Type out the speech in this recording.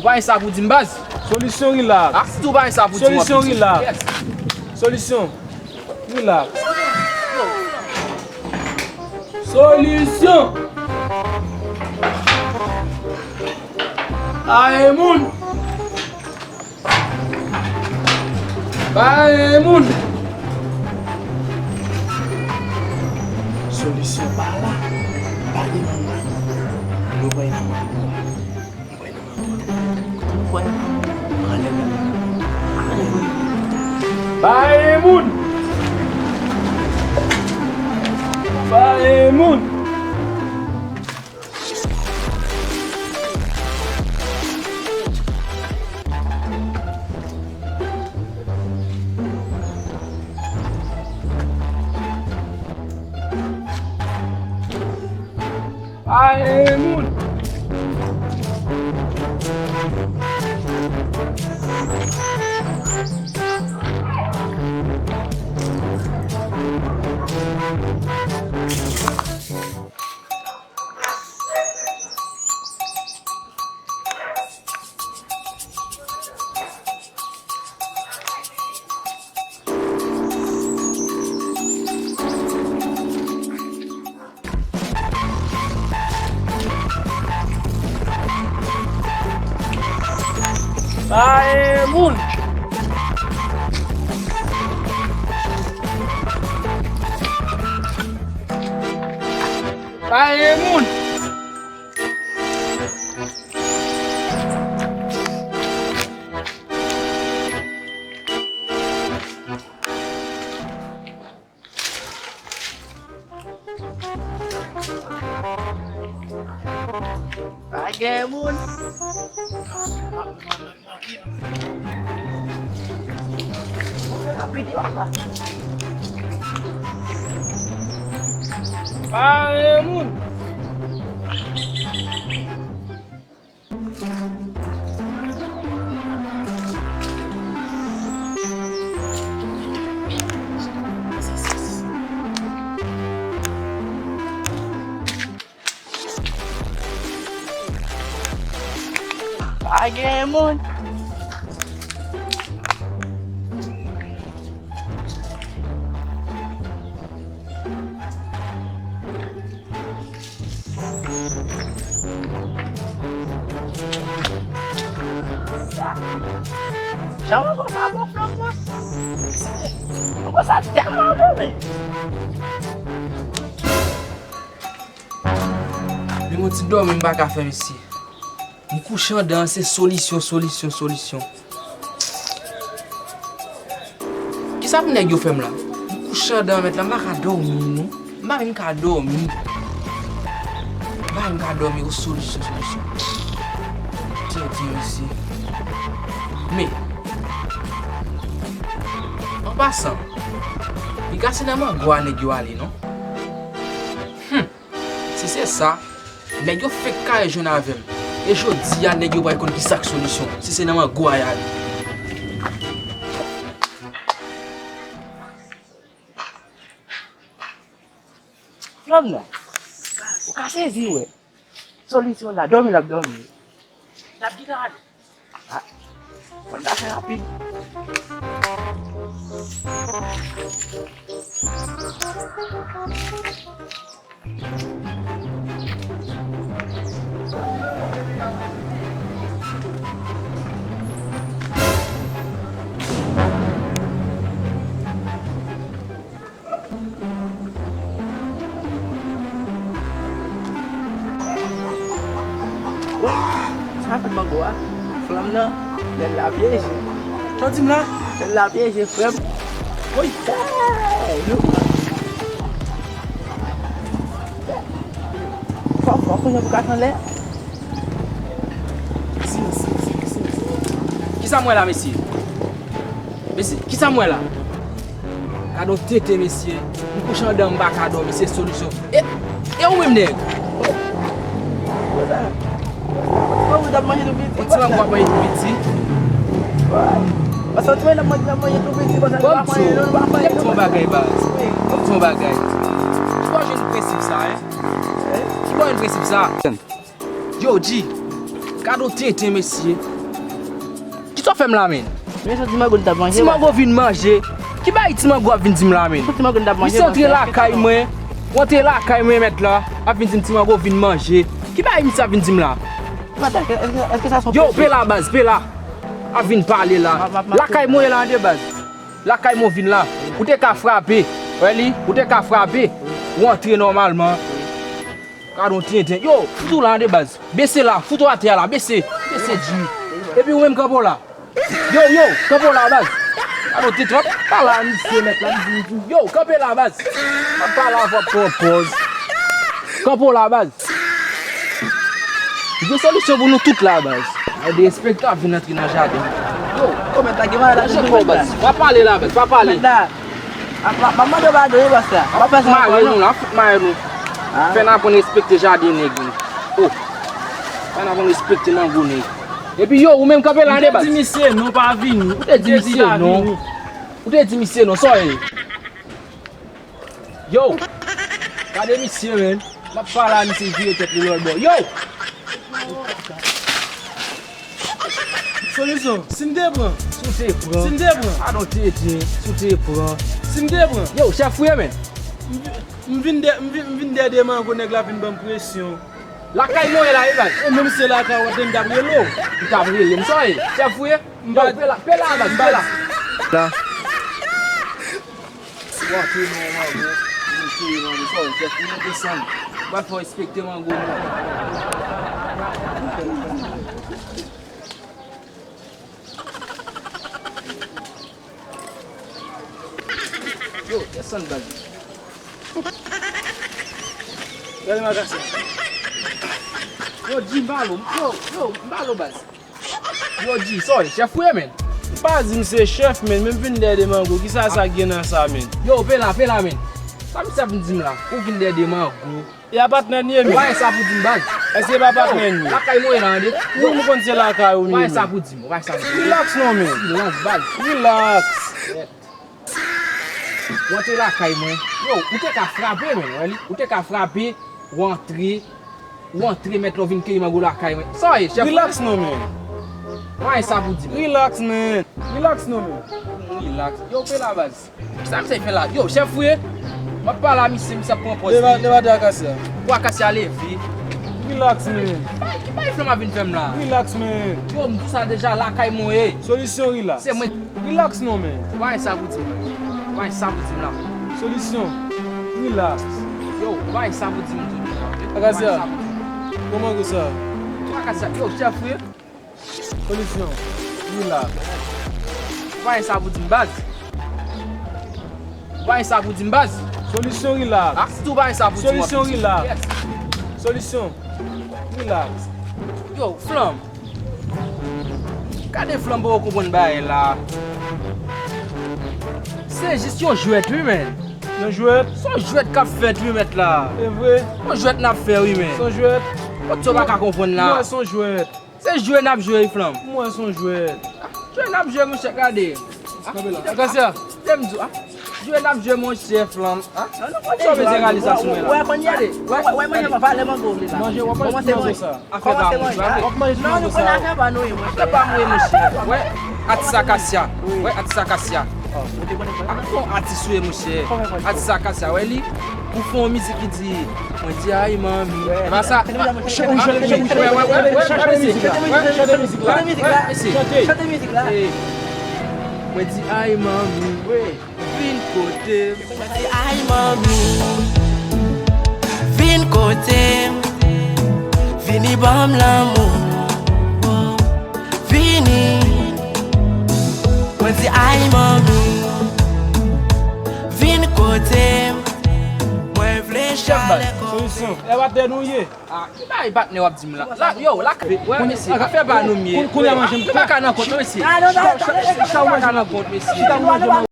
Vai ça pour dire base. Solution relax. Ah, si tu vas ça pour dire. Solution relax. Yes. Solution. Relax. Solution. Aye moun. Aye moun. Solution par là. Pas de moun. Nous voyons. Bae moun. Bae moun. Bae moun. Bae moun. Bae moun. Bae moun. Bae moun. Bae moun. Jangan kau mabuk dong, Bos. Kau sadar mabuk nih. Mais mon petit dormi pas qu'à faire ici. Mon couchant dans c'est solution. Qui ça pour nèg yo fait là? Mon couchant dans mettre là pas qu'à dormir non. Pas même qu'à dormir. Pas même qu'à dormir aux solution. Tiens ici. Mais en passant, il casse dans mon goût nèg yo aller non? Si c'est ça, nèg yo fait carré jeune avec. Et je dis à nèg yo pas connait qui ça solution. Si c'est dans mon goût aller. Flam là. Ou ka saisi ouais. Solution là, dormi. La dit là. Ah. On a fait rapide. Ça fait ma goût. Flam là. Dan la piège. Toi dis là, Dan la piège frère. Oui. Look. Faut qu'on buka kan là. qui ça moi là monsieur? Monsieur, qui ça moi là? Cadeau tété monsieur. Mon couchant dans bas cadeau monsieur solution. Et où même nèg? Vous avez mangé tout petit. Tu vas voir manger tout petit. Parce que tu vas manger tout petit parce que tu vas manger ton bagage base. Ton bagage. Tu vois j'ai un principe ça hein? Tu vois un principe ça? Yo dis, Cadeau tété, monsieur. Qui t'en fait me la men? Mais ça, dis-moi qu'on t'a mangé. Si mango vin manger, qui va ti mango vin di me la men? Dis-moi qu'on t'a mangé. Il centre la caille moi. Rentre la caille moi mettre là, a vin di ti mango vin manger. Qui va mi ça vin di me là? Est-ce que ça sont Yo, paie la base, paie là. A vin parler là. La caille moi là en de base. La caille moi vin là. Ou te ka frapper. Ouais, ou te ka frapper. Ou entrer normalement. Cadeau tété. Yo, tout là en de base. Baissez là, foutu à terre là, baissez. Baissez du. Et puis ou même campo là. Yo, campo la base. Alors, tu vas pas là, monsieur, mettre là. Yo, campo la base. Pas là, va propose. Campo la base. J'ai une solution pour nous toutes la base. Il y a des spectacles qui viennent entrer dans le jardin. Yo, comment t'as gagné là? je ne base. Va parler là, base. Va parler. Maman de va donner ça. Va pas ça. Nous, là, nous. Fais n'a pas respecter le jardin, nègre. Oh. Fais n'a pas respecter mango, nègre. Et puis yo, ou même camper là en base. Dis monsieur, non pas vini. Ou te di monsieur non? Ou te di monsieur non? Soye. Yo! Kade monsieur men? Ma pa la monsieur vieux tête le lord boy. Yo! Solution, Sindebran. Sou te pran. Sindebran. Adon te ti. Sou te pran. Sindebran. Yo, chef fouye men? M'vin de mango nèg la vin ban pression. La kay mo e la e bas. Et même c'est là quand on d'après l'eau. Ou ta vril lem soye. Chef fouye? Yo, pe la bas, pe la. La. Wa te normal bro. Ni non, soye. Chef fouye descend. Va faut respecter mango. Yo, descend bas. Regardez ma casse. Yo, G, mbalo. Yo, mbalo bas. Yo, G, sorry. Chef fouye men? Pas dire c'est chef men, même vin de mango. Qui ça gagne dans ça men? Yo, pe la men. Sa mi sa vin dim la. Ou vin de mango. Y a partenaire ni men. Why sa pou dim bag? Est-ce que pas partenaire ni? La kay mo e nan de. Nous me connaissons la caille ou Why ni? sa pou dim? Why sa pou dim? Relax non men. Relax bag. Relax. Wante la kay mo. Yo, ou te ka frappe men, wali? Ou te ka frappe, ou entre met lo vin kay mango la kay mo. Sorry, chef. Relax non men. Why sa pou dim? Relax men. Relax non men. Relax. Yo, pe la baz. Sa mi se fe la. Yo, chef fouye. Ma pa la mi se propose. Deva de akasya. Kwa kasi a levi. Relax men. Ki pa iflama vin fem la? Relax men. Yo, mdou sa deja la kay mo e. Solution relax. Se mwen. Relax non men. Why sa pou dim? Why sa pou dim la? Solution. Relax. Yo, why sa pou dim tout? Akasya. Comment que ça? Yo, chef fouye. Solution. Relax. Why sa pou dim baz? Why sa pou dim baz? Solution relax. Ah, si tu why sa pou dim? Solution relax. Yes. Solution. Relax. Yo, flam. Kade flam bo kompon baye la? Se jist yon jouet oui men. Yon jouet? Son jouet kap fet oui met la. C'est vrai? Son jouet nap fe oui men. Son jouet? Ou to baka kompon la? Moi son jouet. Se jouet nap jouet flam. Moi son jouet. Jouet nap jouet mwen chek gade. Akasya. Dem zo, ah? Jouet nap jouet mwen chek flam. Ah? So be realizasyon la. Ouais, man yade. Ouais, man yade pas le mango là. Manger, on va manger ça. Afè ba mwen. On va manger Non, nous ça. connaissons affaire ba nou yo. Afè ba mwen mwen chek. Ouais, atisa kasya. Ouais, atisa kasya. Akon atiswe mwen chek. Atisa kasya. Ouais li, pou fon mizik ki di. Mwen di ay mami. E ba sa? Chante musique là. Mwen di ay mami. Vin kote. Ay mami, vin kote, vini bam l'amour, vini. Mwen di ay mami, vin kote, mwen vle chale Solution. Elle va t'ennuyer. Ah, ki ba yi bat ne wap di m la? La, yo, la kape. Ouais, mesi. Afè ba nou miye. Koun ya manje m. Ki ba ka nan kont, mesi. Ah non, non, Ki ba ka nan kont, mesi.